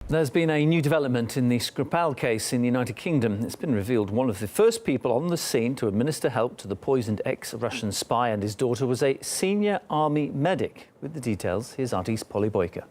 There's been a new development in the Skripal case in the United Kingdom. It's been revealed one of the first people on the scene to administer help to the poisoned ex-Russian spy and his daughter was a senior army medic. With the details, here's Artie's Polly Boyka.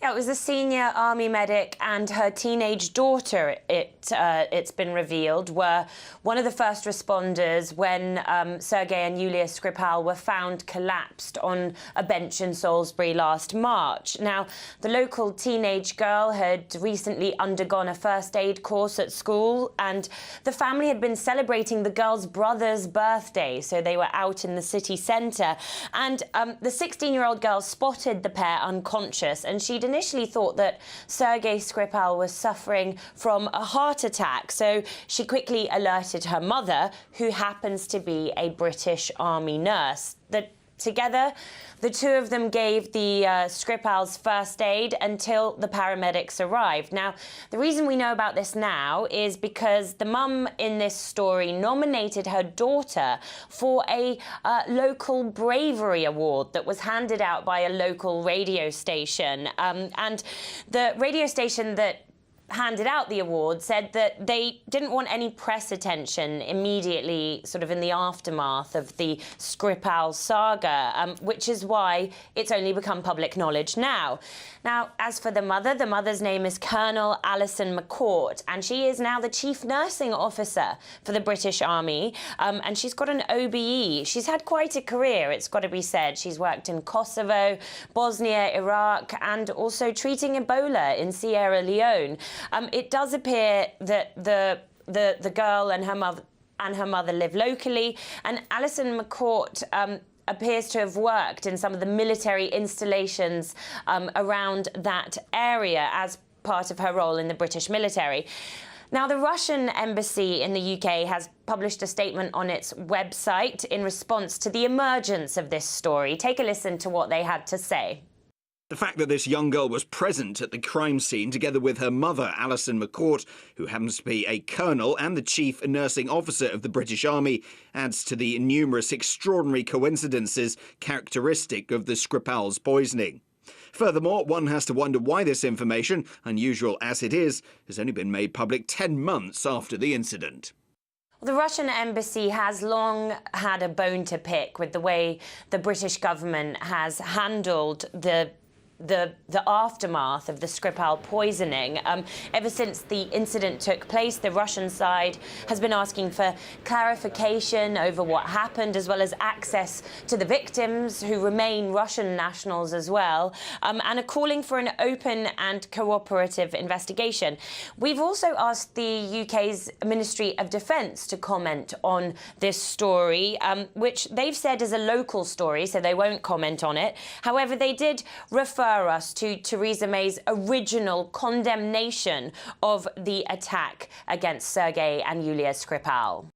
Yeah, it was a senior army medic and her teenage daughter, it's been revealed, were one of the first responders when Sergei and Yulia Skripal were found collapsed on a bench in Salisbury last March. Now, the local teenage girl had recently undergone a first aid course at school, and the family had been celebrating the girl's brother's birthday, so they were out in the city centre. And the 16-year-old girl spotted the pair unconscious, and she'd initially thought that Sergei Skripal was suffering from a heart attack, so she quickly alerted her mother, who happens to be a British Army nurse. Together, the two of them gave the Skripals first aid until the paramedics arrived. Now, the reason we know about this now is because the mum in this story nominated her daughter for a local bravery award that was handed out by a local radio station. And the radio station that handed out the award said that they didn't want any press attention immediately, sort of in the aftermath of the Skripal saga, which is why it's only become public knowledge now. Now, as for the mother's name is Colonel Alison McCourt, and she is now the Chief Nursing Officer for the British Army, and she's got an OBE. She's had quite a career, it's got to be said. She's worked in Kosovo, Bosnia, Iraq, and also treating Ebola in Sierra Leone. It does appear that the girl and her mother live locally, and Alison McCourt appears to have worked in some of the military installations around that area as part of her role in the British military. Now, the Russian embassy in the UK has published a statement on its website in response to the emergence of this story. Take a listen to what they had to say. The fact that this young girl was present at the crime scene together with her mother, Alison McCourt, who happens to be a colonel and the chief nursing officer of the British Army, adds to the numerous extraordinary coincidences characteristic of the Skripal's poisoning. Furthermore, one has to wonder why this information, unusual as it is, has only been made public 10 months after the incident. The Russian embassy has long had a bone to pick with the way the British government has handled the aftermath of the Skripal poisoning. Ever since the incident took place, the Russian side has been asking for clarification over what happened, as well as access to the victims, who remain Russian nationals as well, and are calling for an open and cooperative investigation. We've also asked the UK's Ministry of Defence to comment on this story, which they've said is a local story, so they won't comment on it. However, they did refer us to Theresa May's original condemnation of the attack against Sergei and Yulia Skripal.